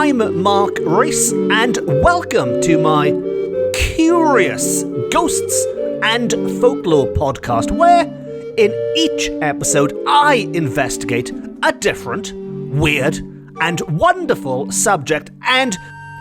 I'm Mark Rees, and welcome to my curious Ghosts and Folklore podcast, where in each episode I investigate a different, weird, and wonderful subject. And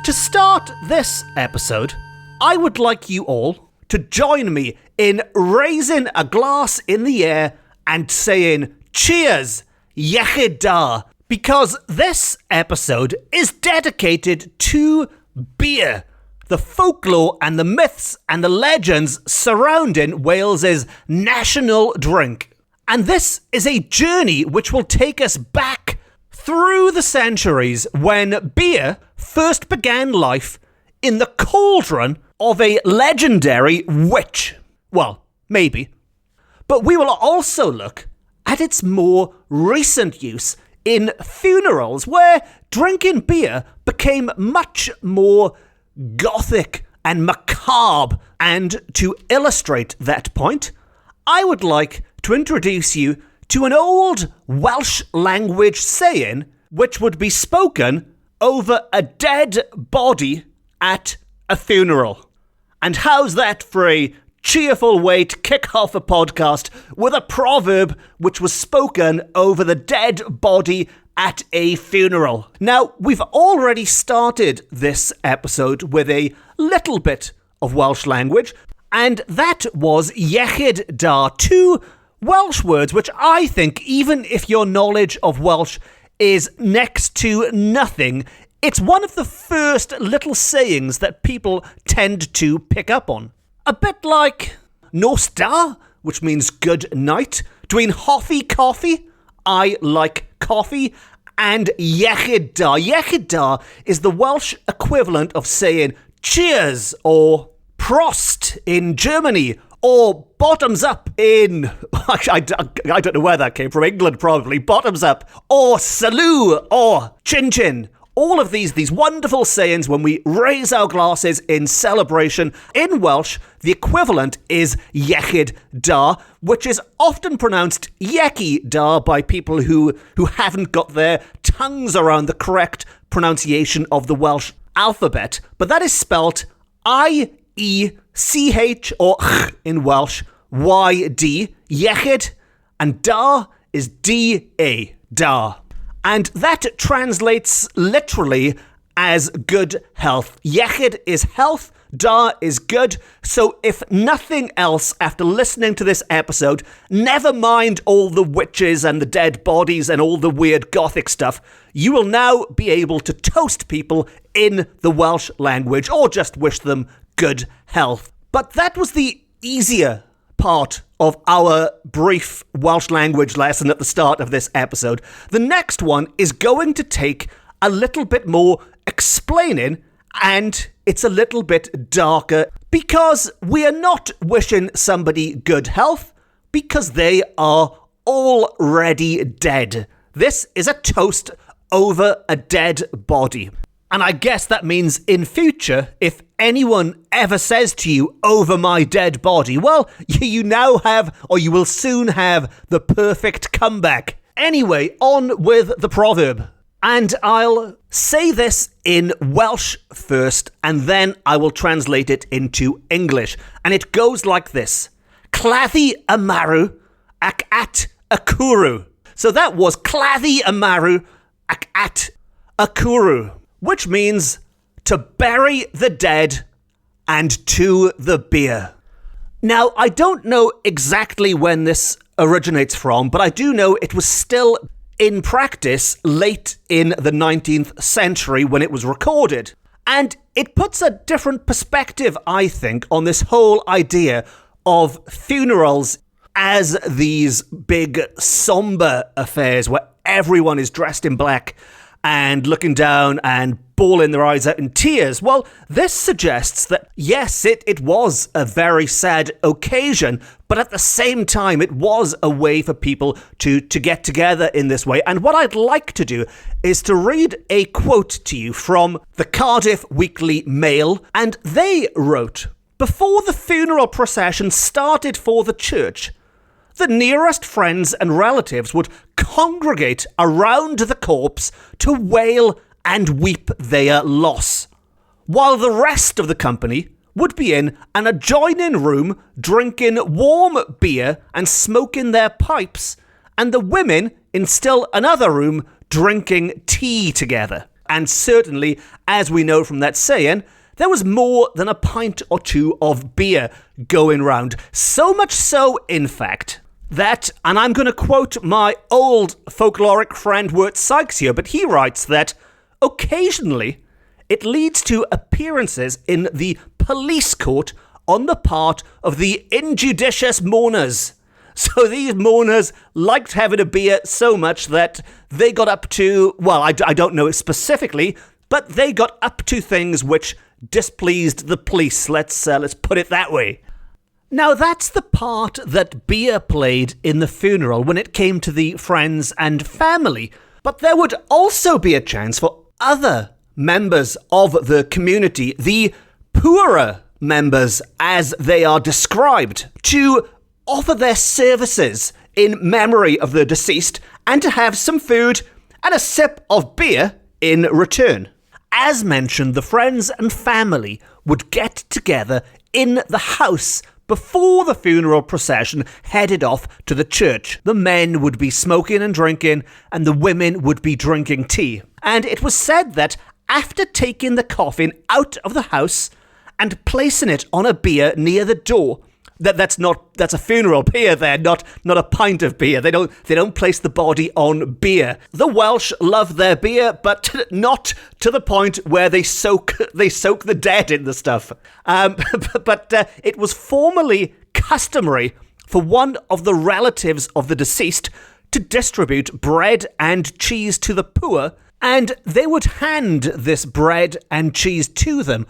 to start this episode, I would like you all to join me in raising a glass in the air and saying, cheers, iechyd, because this episode is dedicated to beer, the folklore and the myths and the legends surrounding Wales's national drink. And this is a journey which will take us back through the centuries when beer first began life in the cauldron of a legendary witch. Well, maybe. But we will also look at its more recent use in funerals, where drinking beer became much more Gothic and macabre. And to illustrate that point, I would like to introduce you to an old Welsh language saying which would be spoken over a dead body at a funeral. And how's that for a cheerful way to kick off a podcast with a proverb which was spoken over the dead body at a funeral? Now, we've already started this episode with a little bit of Welsh language, and that was iechyd, two Welsh words which I think, even if your knowledge of Welsh is next to nothing, it's one of the first little sayings that people tend to pick up on. A bit like nos da, which means good night, between hoffi coffee, I like coffee, and iechyd. Iechyd is the Welsh equivalent of saying cheers or prost in Germany, or bottoms up in, I don't know where that came from, England probably, bottoms up, or salut, or chin chin. All of these wonderful sayings when we raise our glasses in celebration. In Welsh, the equivalent is iechyd, which is often pronounced iechyd by people who haven't got their tongues around the correct pronunciation of the Welsh alphabet. But that is spelt I-E-C-H, or ch in Welsh, Y-D, iechyd, and da is D-A, da. And that translates literally as good health. Iechyd is health, da is good. So if nothing else, after listening to this episode, never mind all the witches and the dead bodies and all the weird Gothic stuff, you will now be able to toast people in the Welsh language, or just wish them good health. But that was the easier part of our brief Welsh language lesson at the start of this episode. The next one is going to take a little bit more explaining, and it's a little bit darker, because we are not wishing somebody good health because they are already dead. This is a toast over a dead body. And I guess that means in future, if anyone ever says to you, over my dead body, well, you now have, or you will soon have, the perfect comeback. Anyway, on with the proverb. And I'll say this in Welsh first, and then I will translate it into English. And it goes like this. Claddu y marw ac at y cwrw. So that was claddu y marw ac at y cwrw, which means to bury the dead and to the beer. Now, I don't know exactly when this originates from, but I do know it was still in practice late in the 19th century when it was recorded. And it puts a different perspective, I think, on this whole idea of funerals as these big somber affairs where everyone is dressed in black and looking down and bawling their eyes out in tears. Well, this suggests that, yes, it was a very sad occasion, but at the same time, it was a way for people to get together in this way. And what I'd like to do is to read a quote to you from the Cardiff Weekly Mail, and they wrote, "Before the funeral procession started for the church, the nearest friends and relatives would congregate around the corpse to wail and weep their loss, while the rest of the company would be in an adjoining room drinking warm beer and smoking their pipes, and the women in still another room drinking tea together. And certainly, as we know from that saying, there was more than a pint or two of beer going round. So much so, in fact, that, and I'm going to quote my old folkloric friend Wirt Sykes here, but he writes that occasionally it leads to appearances in the police court on the part of the injudicious mourners. So these mourners liked having a beer so much that they got up to, well, I don't know specifically, but they got up to things which displeased the police. Let's put it that way. Now, that's the part that beer played in the funeral when it came to the friends and family. But there would also be a chance for other members of the community, the poorer members as they are described, to offer their services in memory of the deceased and to have some food and a sip of beer in return. As mentioned, the friends and family would get together in the house before the funeral procession headed off to the church. The men would be smoking and drinking, and the women would be drinking tea. And it was said that after taking the coffin out of the house and placing it on a bier near the door, that's a funeral beer there, not a pint of beer. They don't place the body on beer. The Welsh love their beer, but not to the point where they soak the dead in the stuff. But it was formerly customary for one of the relatives of the deceased to distribute bread and cheese to the poor, and they would hand this bread and cheese to them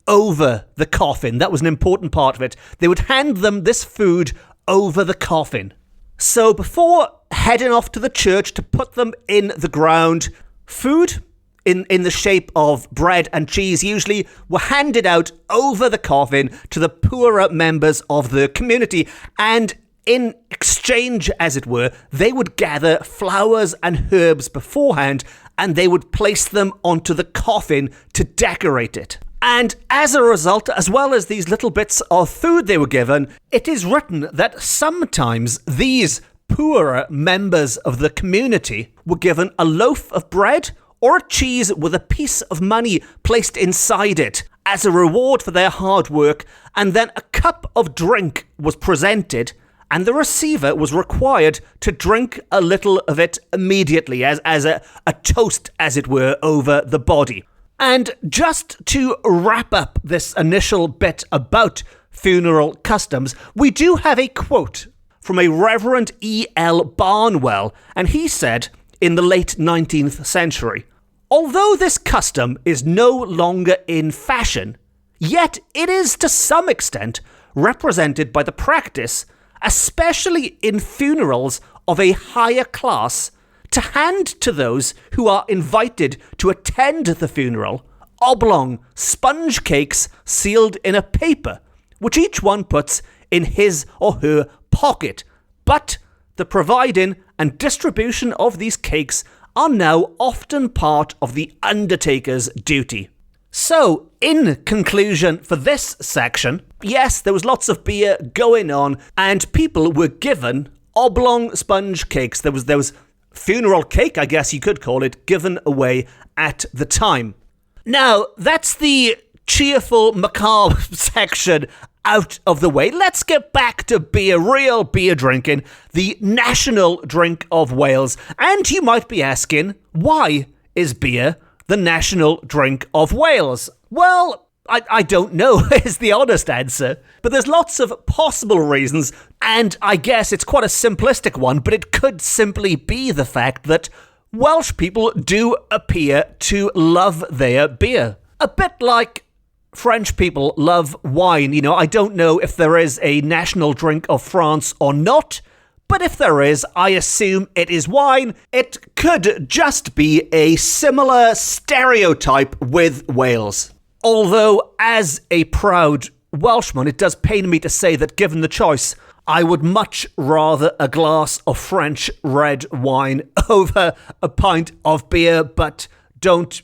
over the coffin. That was an important part of it. They would hand them this food over the coffin. So before heading off to the church to put them in the ground, food in the shape of bread and cheese usually were handed out over the coffin to the poorer members of the community, and in exchange, as it were, they would gather flowers and herbs beforehand, and they would place them onto the coffin to decorate it. And as a result, as well as these little bits of food they were given, it is written that sometimes these poorer members of the community were given a loaf of bread or a cheese with a piece of money placed inside it as a reward for their hard work, and then a cup of drink was presented, and the receiver was required to drink a little of it immediately as a toast, as it were, over the body. And just to wrap up this initial bit about funeral customs, we do have a quote from a Reverend E.L. Barnwell, and he said in the late 19th century, "Although this custom is no longer in fashion, yet it is to some extent represented by the practice, especially in funerals of a higher class, to hand to those who are invited to attend the funeral oblong sponge cakes sealed in a paper, which each one puts in his or her pocket. But the providing and distribution of these cakes are now often part of the undertaker's duty." So, in conclusion for this section, yes, there was lots of beer going on, and people were given oblong sponge cakes. There was funeral cake, I guess you could call it, given away at the time. Now, that's the cheerful, macabre section out of the way. Let's get back to beer, real beer drinking, the national drink of Wales. And you might be asking, why is beer the national drink of Wales? Well, I don't know is the honest answer, but there's lots of possible reasons, and I guess it's quite a simplistic one, but it could simply be the fact that Welsh people do appear to love their beer. A bit like French people love wine. You know, I don't know if there is a national drink of France or not, but if there is, I assume it is wine. It could just be a similar stereotype with Wales. Although, as a proud Welshman, it does pain me to say that given the choice, I would much rather a glass of French red wine over a pint of beer, but don't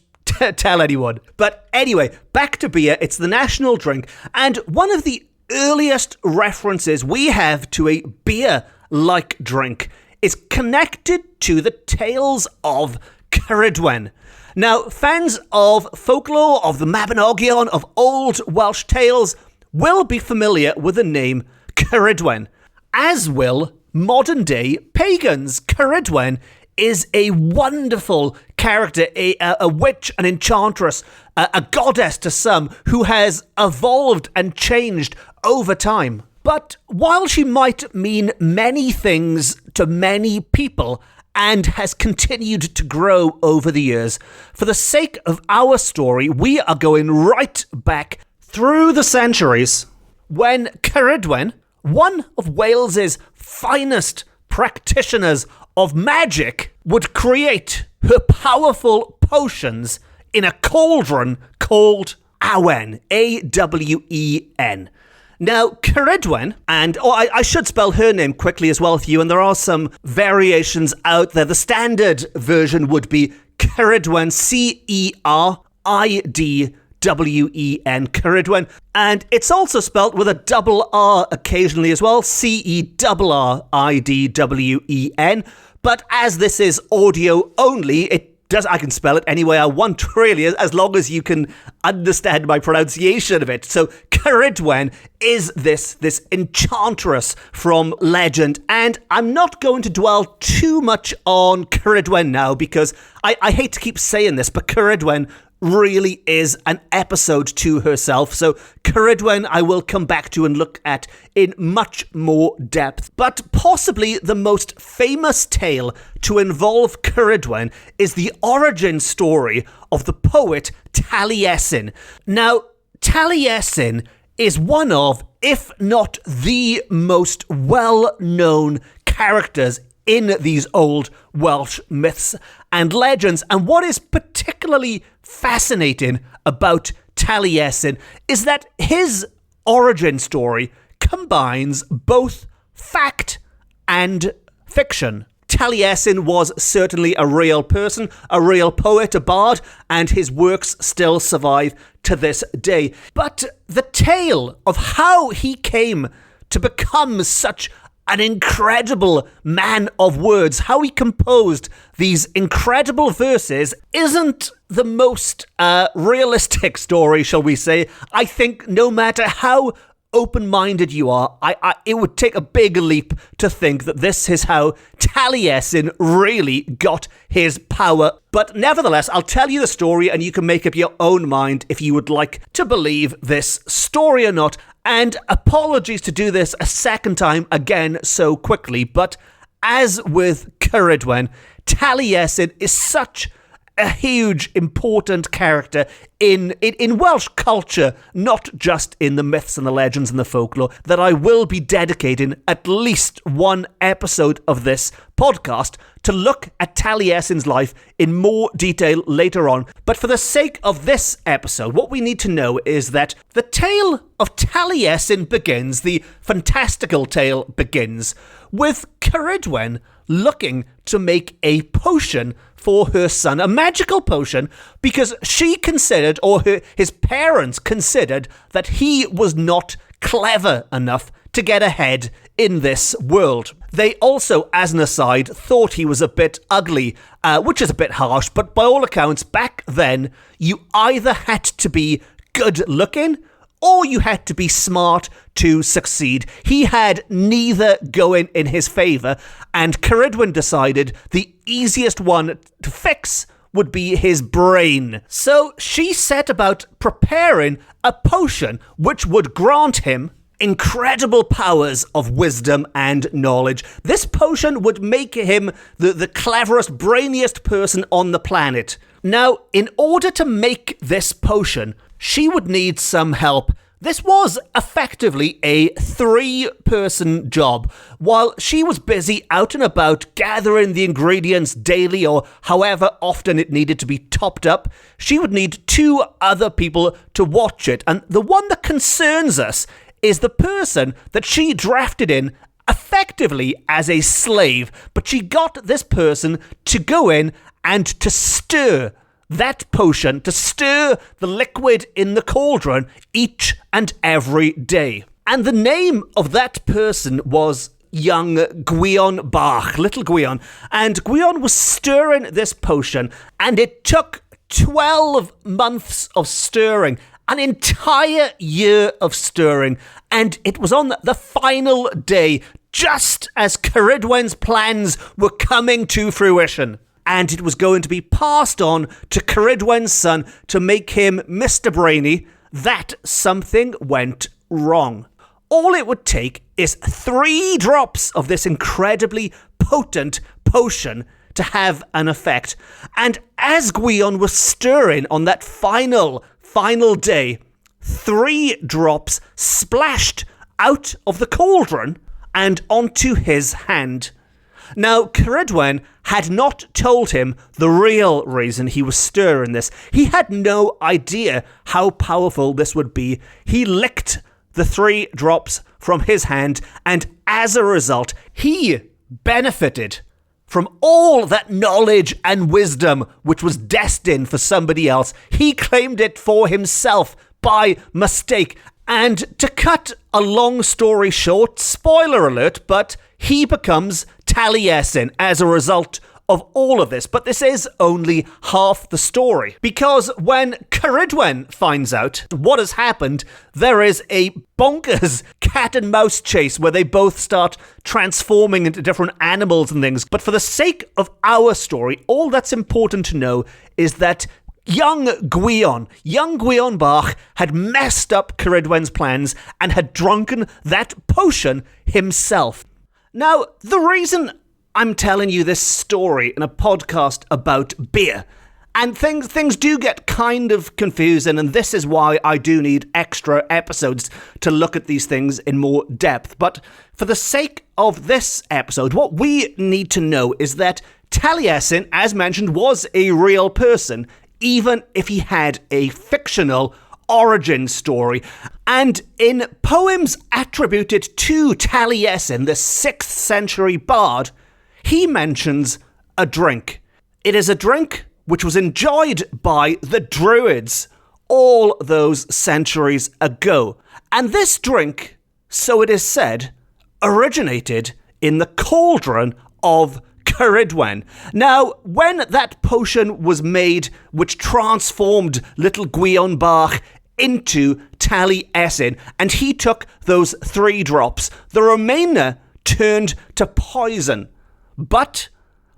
tell anyone. But anyway, back to beer. It's the national drink, and one of the earliest references we have to a beer-like drink is connected to the tales of Ceridwen. Now, fans of folklore, of the Mabinogion, of old Welsh tales will be familiar with the name Ceridwen, as will modern-day pagans. Ceridwen is a wonderful character, a witch, an enchantress, a goddess to some, who has evolved and changed over time. But while she might mean many things to many people, and has continued to grow over the years, for the sake of our story, we are going right back through the centuries when Ceridwen, one of Wales's finest practitioners of magic, would create her powerful potions in a cauldron called Awen, A-W-E-N. Now, Ceridwen, and I should spell her name quickly as well for you, and there are some variations out there. The standard version would be Ceridwen, C-E-R-I-D-W-E-N, Ceridwen, and it's also spelt with a double R occasionally as well, C-E-R-R-I-D-W-E-N, but as this is audio only, I can spell it any way I want, really, as long as you can understand my pronunciation of it. So Ceridwen is this enchantress from legend, and I'm not going to dwell too much on Ceridwen now, because I hate to keep saying this, but Ceridwen really is an episode to herself. So Ceridwen I will come back to and look at in much more depth. But possibly the most famous tale to involve Ceridwen is the origin story of the poet Taliesin. Now, Taliesin is one of, if not the most well-known characters in these old Welsh myths and legends. And what is particularly fascinating about Taliesin is that his origin story combines both fact and fiction. Taliesin was certainly a real person, a real poet, a bard, and his works still survive to this day. But the tale of how he came to become such an incredible man of words, how he composed these incredible verses, isn't the most realistic story, shall we say. I think no matter how open-minded you are, it would take a big leap to think that this is how Taliesin really got his power. But nevertheless, I'll tell you the story and you can make up your own mind if you would like to believe this story or not. And apologies to do this a second time again so quickly, but as with Ceridwen, Taliesin is such a huge, important character in Welsh culture, not just in the myths and the legends and the folklore, that I will be dedicating at least one episode of this podcast to look at Taliesin's life in more detail later on. But for the sake of this episode, what we need to know is that the tale of Taliesin begins, the fantastical tale begins, with Ceridwen looking to make a potion for her son, a magical potion, because she considered, or his parents considered, that he was not clever enough to get ahead in this world. They also, as an aside, thought he was a bit ugly, which is a bit harsh, but by all accounts, back then, you either had to be good looking or you had to be smart to succeed. He had neither going in his favour, and Ceridwen decided the easiest one to fix would be his brain. So she set about preparing a potion which would grant him incredible powers of wisdom and knowledge. This potion would make him the cleverest, brainiest person on the planet. Now, in order to make this potion, she would need some help. This was effectively a 3-person job. While she was busy out and about gathering the ingredients daily or however often it needed to be topped up, she would need 2 other people to watch it. And the one that concerns us is the person that she drafted in effectively as a slave, but she got this person to go in and to stir that potion to stir the liquid in the cauldron each and every day. And the name of that person was young Gwion Bach, little Gwion. And Gwion was stirring this potion, and it took 12 months of stirring, an entire year of stirring, and it was on the final day, just as Ceridwen's plans were coming to fruition. And it was going to be passed on to Ceridwen's son to make him Mr. Brainy, that something went wrong. All it would take is 3 drops of this incredibly potent potion to have an effect. And as Gwion was stirring on that final day, 3 drops splashed out of the cauldron and onto his hand. Now, Ceridwen had not told him the real reason he was stirring this. He had no idea how powerful this would be. He licked the 3 drops from his hand, and as a result, he benefited from all that knowledge and wisdom which was destined for somebody else. He claimed it for himself by mistake. And to cut a long story short, spoiler alert, but he becomes Taliesin as a result of all of this. But this is only half the story, because when Ceridwen finds out what has happened, there is a bonkers cat and mouse chase where they both start transforming into different animals and things. But for the sake of our story, all that's important to know is that young Gwion Bach had messed up Ceridwen's plans and had drunken that potion himself. Now, the reason I'm telling you this story in a podcast about beer, and things do get kind of confusing, and this is why I do need extra episodes to look at these things in more depth. But for the sake of this episode, what we need to know is that Taliesin, as mentioned, was a real person, even if he had a fictional origin story. And in poems attributed to Taliesin, the 6th century bard, he mentions a drink. It is a drink which was enjoyed by the Druids all those centuries ago. And this drink, so it is said, originated in the cauldron of Ceridwen. Now, when that potion was made, which transformed little Gwion Bach into Taliesin, and he took those 3 drops, the remainder turned to poison. But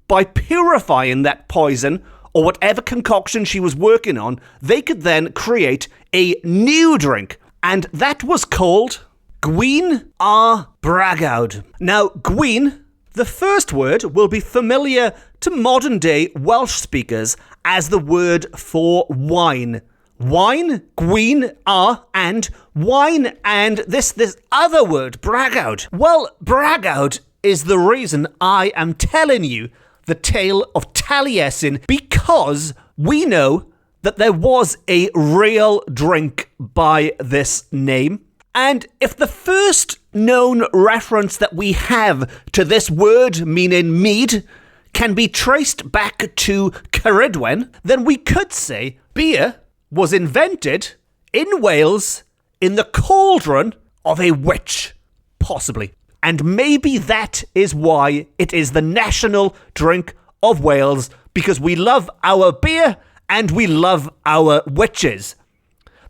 by purifying that poison, or whatever concoction she was working on, they could then create a new drink, and that was called Gwyn a Bragawd. Now, Gwyn, the first word, will be familiar to modern-day Welsh speakers as the word for wine. Wine, Gwyn a, and wine, and this other word, Bragawd. Well, Bragawd is the reason I am telling you the tale of Taliesin, because we know that there was a real drink by this name. And if the first known reference that we have to this word, meaning mead, can be traced back to Ceridwen, then we could say beer was invented in Wales in the cauldron of a witch, possibly. And maybe that is why it is the national drink of Wales, because we love our beer and we love our witches.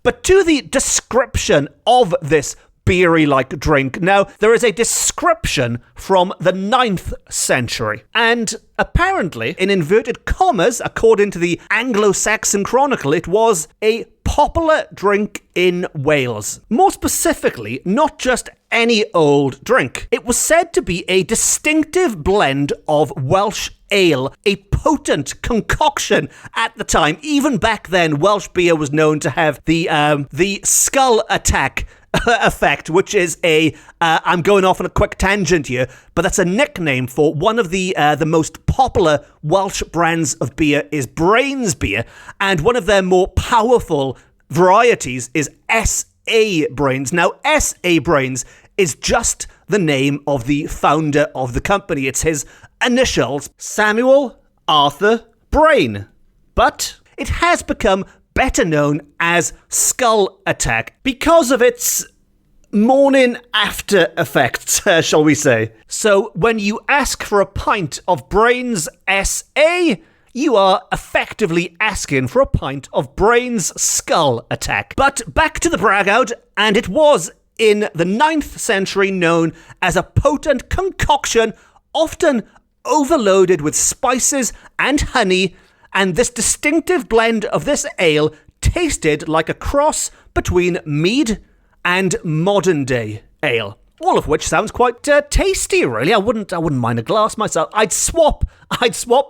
But to the description of this beery-like drink, now, there is a description from the 9th century. And apparently, in inverted commas, according to the Anglo-Saxon Chronicle, it was a popular drink in Wales. More specifically, not just any old drink. It was said to be a distinctive blend of Welsh ale, a potent concoction at the time. Even back then, Welsh beer was known to have the skull attack effect, which is I'm going off on a quick tangent here, but that's a nickname for one of the most popular Welsh brands of beer is Brains beer, and one of their more powerful varieties is S.A. Brains. Now, S.A. Brains is just the name of the founder of the company. It's his initials, Samuel Arthur Brain. But it has become better known as skull attack because of its morning after effects, shall we say. So when you ask for a pint of Brains SA, you are effectively asking for a pint of Brains skull attack. But back to the brag out, and it was in the 9th century known as a potent concoction, often overloaded with spices and honey, and this distinctive blend of this ale tasted like a cross between mead and modern day ale. All of which sounds quite tasty, really. I wouldn't mind a glass myself. I'd swap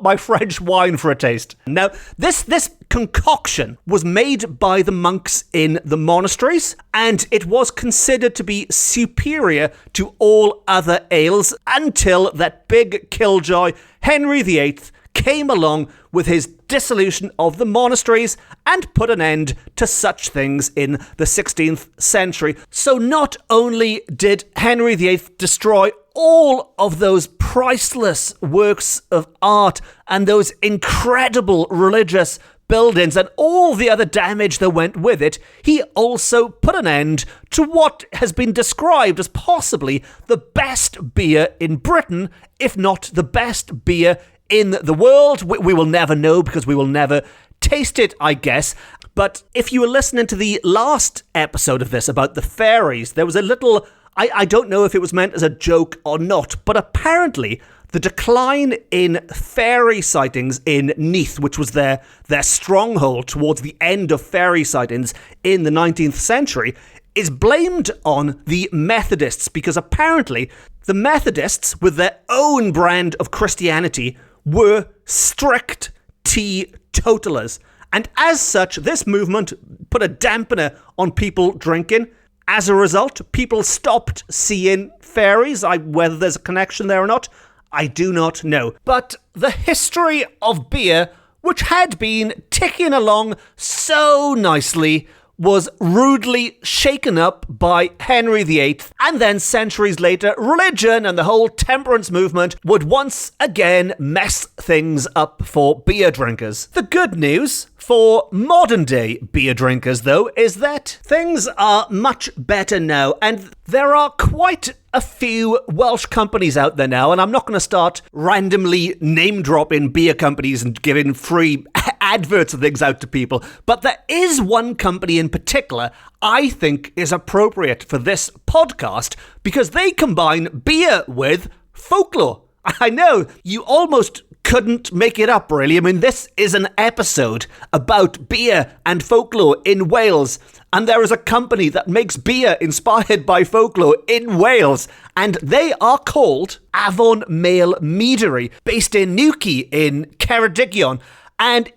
my French wine for a taste. Now, this concoction was made by the monks in the monasteries, and it was considered to be superior to all other ales until that big killjoy Henry VIII came along with his dissolution of the monasteries and put an end to such things in the 16th century. So not only did Henry VIII destroy all of those priceless works of art and those incredible religious buildings and all the other damage that went with it, he also put an end to what has been described as possibly the best beer in Britain, if not the best beer in the world. We will never know because we will never taste it, I guess. But if you were listening to the last episode of this about the fairies, there was a little, I don't know if it was meant as a joke or not, but apparently the decline in fairy sightings in Neath, which was their stronghold towards the end of fairy sightings in the 19th century, is blamed on the Methodists, because apparently the Methodists, with their own brand of Christianity, were strict teetotalers. And as such, this movement put a dampener on people drinking. As a result, people stopped seeing fairies. Whether there's a connection there or not, I do not know. But the history of beer, which had been ticking along so nicely, was rudely shaken up by Henry VIII, and then centuries later, religion and the whole temperance movement would once again mess things up for beer drinkers. The good news for modern day beer drinkers, though, is that things are much better now, and there are quite a few Welsh companies out there now, and I'm not going to start randomly name-dropping beer companies and giving free adverts and things out to people, but there is one company in particular I think is appropriate for this podcast because they combine beer with folklore. I know, you almost couldn't make it up, really. I mean, this is an episode about beer and folklore in Wales, and there is a company that makes beer inspired by folklore in Wales, and they are called Afon Mael Meadery, based in Newquay in Ceredigion. And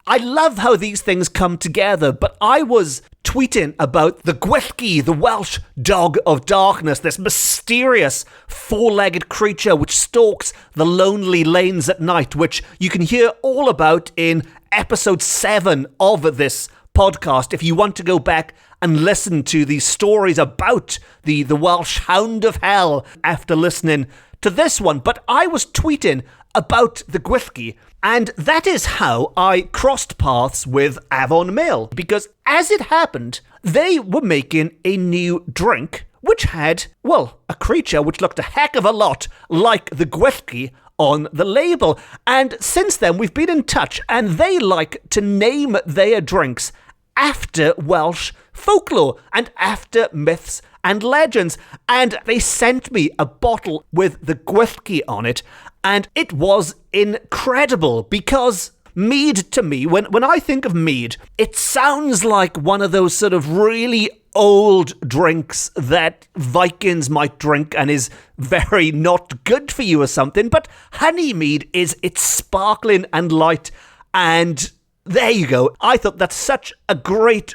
I love how these things come together, but I was tweeting about the Gwyllgi, the Welsh dog of darkness, this mysterious four-legged creature which stalks the lonely lanes at night, which you can hear all about in episode 7 of this podcast if you want to go back and listen to these stories about the Welsh Hound of Hell after listening to this one. But I was tweeting about the Gwyllgi, and that is how I crossed paths with Afon Mael, because as it happened, they were making a new drink which had, well, a creature which looked a heck of a lot like the Gwyllgi on the label. And since then, we've been in touch, and they like to name their drinks after Welsh folklore and after myths and legends. And they sent me a bottle with the Gwyllgi on it, and it was incredible because mead, to me, when I think of mead, it sounds like one of those sort of really old drinks that Vikings might drink and is very not good for you or something. But honey mead it's sparkling and light, and there you go. I thought that's such a great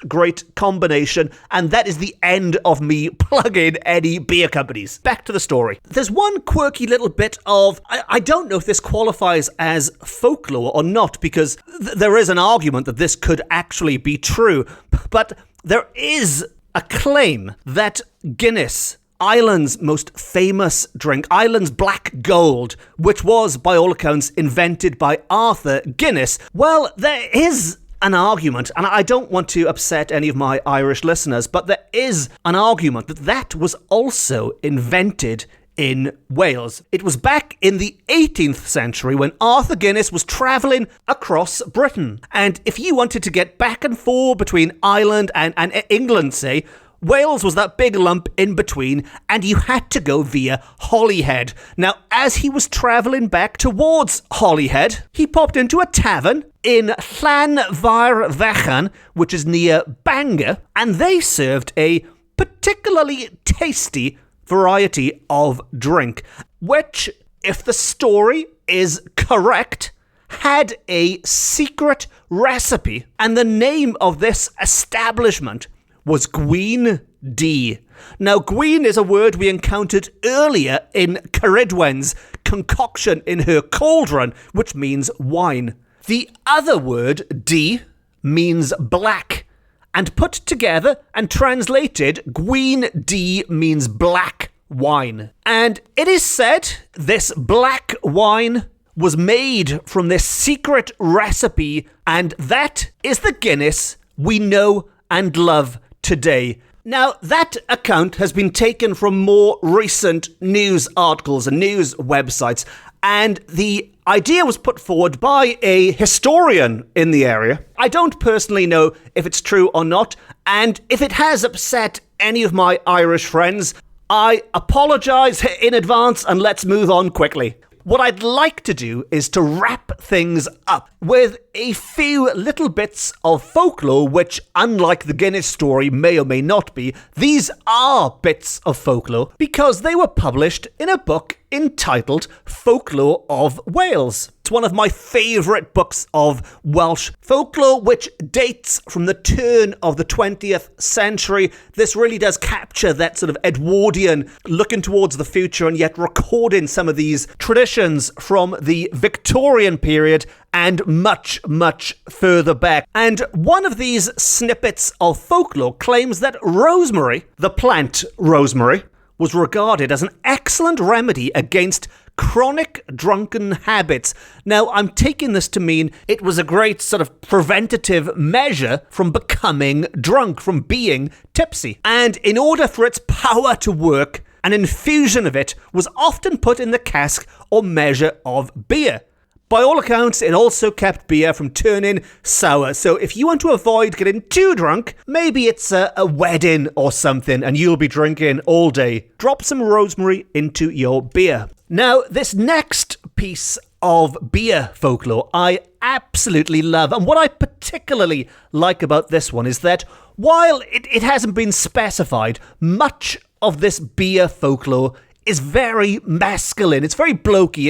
combination, and that is the end of me plugging any beer companies. Back to the story. There's one quirky little bit of, I don't know if this qualifies as folklore or not, because there is an argument that this could actually be true, but there is a claim that Guinness, Ireland's most famous drink, Ireland's Black Gold, which was, by all accounts, invented by Arthur Guinness. Well, there is an argument, and I don't want to upset any of my Irish listeners, but there is an argument that that was also invented in Wales. It was back in the 18th century when Arthur Guinness was travelling across Britain. And if you wanted to get back and forth between Ireland and England, say, Wales was that big lump in between, and you had to go via Holyhead. Now, as he was travelling back towards Holyhead, he popped into a tavern in Llanfairfechan, which is near Bangor, and they served a particularly tasty variety of drink, which, if the story is correct, had a secret recipe, and the name of this establishment was Gwyn D. Now, Gwyn is a word we encountered earlier in Ceridwen's concoction in her cauldron, which means wine. The other word, D, means black, and put together and translated, Gwyn D means black wine. And it is said this black wine was made from this secret recipe, and that is the Guinness we know and love today. Now, that account has been taken from more recent news articles and news websites, and the idea was put forward by a historian in the area. I don't personally know if it's true or not, and if it has upset any of my Irish friends, I apologise in advance, and let's move on quickly. What I'd like to do is to wrap things up with a few little bits of folklore, which, unlike the Guinness story, may or may not be. These are bits of folklore because they were published in a book entitled Folklore of Wales. It's one of my favourite books of Welsh folklore, which dates from the turn of the 20th century. This really does capture that sort of Edwardian looking towards the future and yet recording some of these traditions from the Victorian period and much, much further back. And one of these snippets of folklore claims that rosemary, the plant rosemary, was regarded as an excellent remedy against chronic drunken habits. Now, I'm taking this to mean it was a great sort of preventative measure from becoming drunk, from being tipsy. And in order for its power to work, an infusion of it was often put in the cask or measure of beer. By all accounts, it also kept beer from turning sour. So if you want to avoid getting too drunk, maybe it's a wedding or something and you'll be drinking all day. Drop some rosemary into your beer. Now, this next piece of beer folklore I absolutely love. And what I particularly like about this one is that while it hasn't been specified, much of this beer folklore is very masculine. It's very blokey.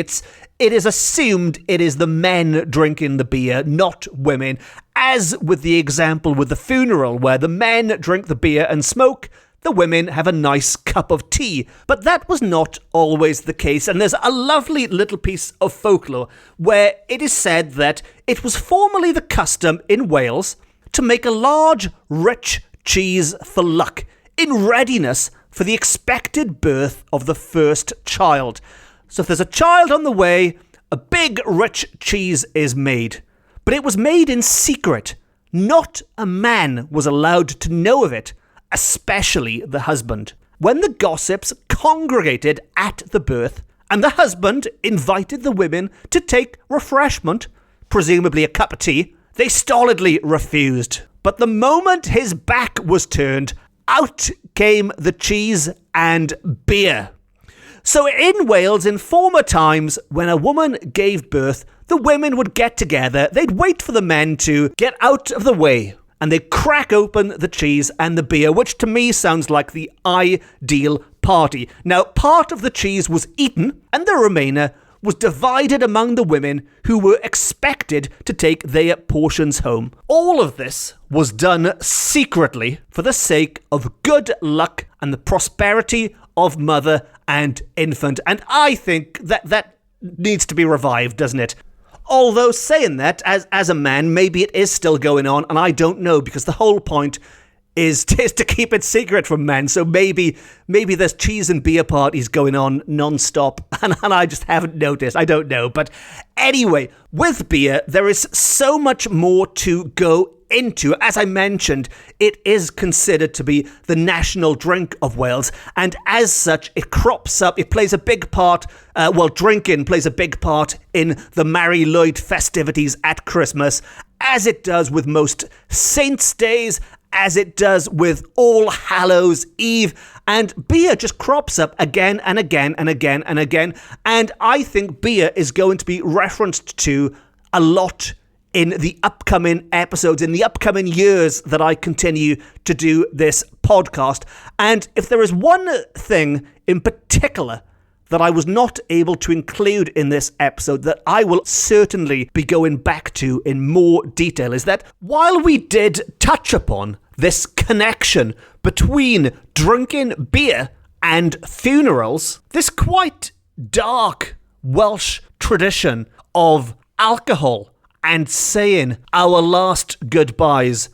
It is assumed it is the men drinking the beer, not women, as with the example with the funeral where the men drink the beer and smoke, the women have a nice cup of tea. But that was not always the case, and there's a lovely little piece of folklore where it is said that it was formerly the custom in Wales to make a large, rich cheese for luck, in readiness for the expected birth of the first child. So if there's a child on the way, a big rich cheese is made. But it was made in secret. Not a man was allowed to know of it, especially the husband. When the gossips congregated at the birth, and the husband invited the women to take refreshment, presumably a cup of tea, they stolidly refused. But the moment his back was turned, out came the cheese and beer. So in Wales, in former times, when a woman gave birth, the women would get together, they'd wait for the men to get out of the way, and they'd crack open the cheese and the beer, which to me sounds like the ideal party. Now, part of the cheese was eaten, and the remainder was divided among the women who were expected to take their portions home. All of this was done secretly for the sake of good luck and the prosperity of mother and infant. And I think that needs to be revived, doesn't it? Although saying that, as a man, maybe it is still going on, and I don't know, because the whole point is to keep it secret from men. So maybe there's cheese and beer parties going on non-stop and I just haven't noticed. I don't know. But anyway, with beer, there is so much more to go into. As I mentioned, it is considered to be the national drink of Wales, and as such, it crops up. It plays a big part, drinking plays a big part in the Mari Lwyd festivities at Christmas, as it does with most Saints' Days, as it does with All Hallows Eve, and beer just crops up again and again and again and again, and I think beer is going to be referenced to a lot in the upcoming episodes, in the upcoming years that I continue to do this podcast. And if there is one thing in particular that I was not able to include in this episode that I will certainly be going back to in more detail, is that while we did touch upon this connection between drinking beer and funerals, this quite dark Welsh tradition of alcohol and saying our last goodbyes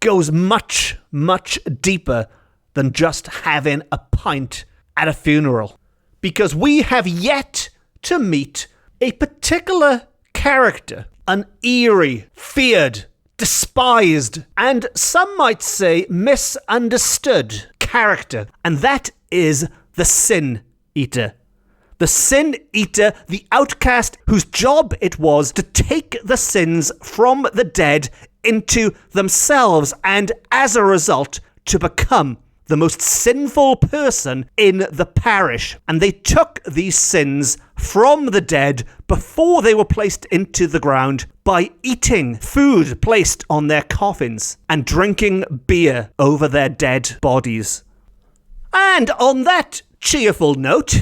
goes much, much deeper than just having a pint at a funeral. Because we have yet to meet a particular character, an eerie, feared, despised, and some might say misunderstood character, and that is the Sin Eater. The Sin Eater, the outcast whose job it was to take the sins from the dead into themselves and as a result to become the most sinful person in the parish. And they took these sins from the dead before they were placed into the ground by eating food placed on their coffins and drinking beer over their dead bodies. And on that cheerful note,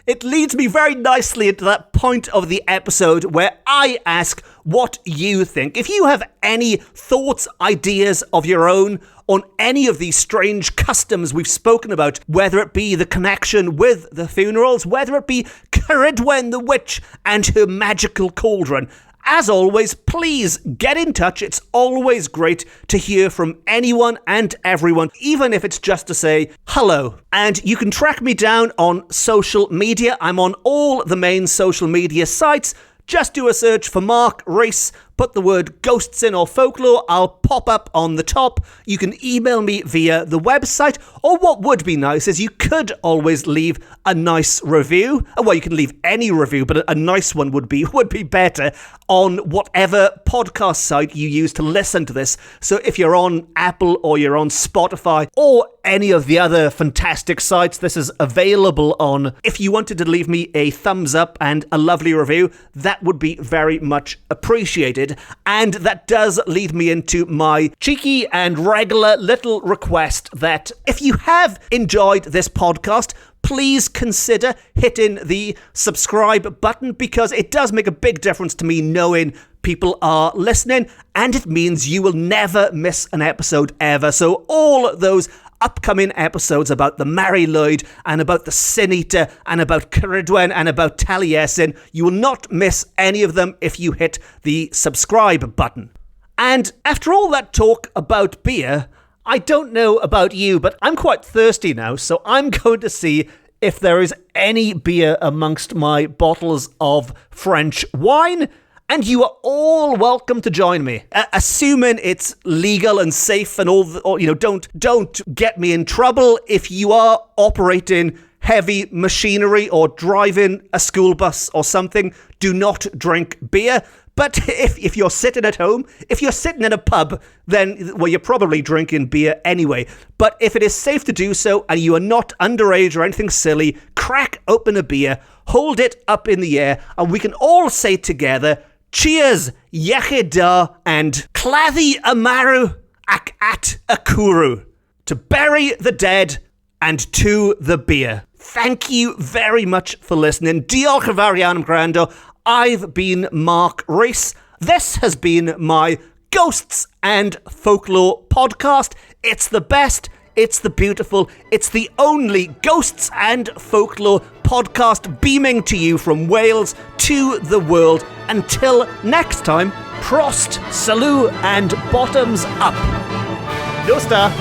it leads me very nicely into that point of the episode where I ask what you think. If you have any thoughts, ideas of your own on any of these strange customs we've spoken about, whether it be the connection with the funerals, whether it be Ceridwen the witch and her magical cauldron, as always, please get in touch. It's always great to hear from anyone and everyone, even if it's just to say hello. And you can track me down on social media. I'm on all the main social media sites. Just do a search for Mark Rees, put the word ghosts in or folklore, I'll pop up on the top. You can email me via the website, or what would be nice is you could always leave a nice review. Well, you can leave any review, but a nice one would be better on whatever podcast site you use to listen to this. So if you're on Apple or you're on Spotify or any of the other fantastic sites this is available on, if you wanted to leave me a thumbs up and a lovely review, that would be very much appreciated. And that does lead me into my cheeky and regular little request that if you have enjoyed this podcast, please consider hitting the subscribe button, because it does make a big difference to me knowing people are listening, and it means you will never miss an episode ever. So all those upcoming episodes about the Mari Lwyd and about the Sin Eater and about Ceridwen and about Taliesin, you will not miss any of them if you hit the subscribe button. And after all that talk about beer, I don't know about you, but I'm quite thirsty now, so I'm going to see if there is any beer amongst my bottles of French wine, and you are all welcome to join me, assuming it's legal and safe and don't get me in trouble if you are operating heavy machinery or driving a school bus or something. Do not drink beer. But if you're sitting at home, if you're sitting in a pub, then, well, you're probably drinking beer anyway. But if it is safe to do so and you are not underage or anything silly, crack open a beer, hold it up in the air, and we can all say together, cheers, iechyd, and claddu amaru ac at akuru, to bury the dead and to the beer. Thank you very much for listening. Diolch yn fawr iawn am gwrando. I've been Mark Rees. This has been my Ghosts and Folklore podcast. It's the best, it's the beautiful, it's the only Ghosts and Folklore podcast beaming to you from Wales to the world. Until next time, Prost, Salute, and bottoms up. No star.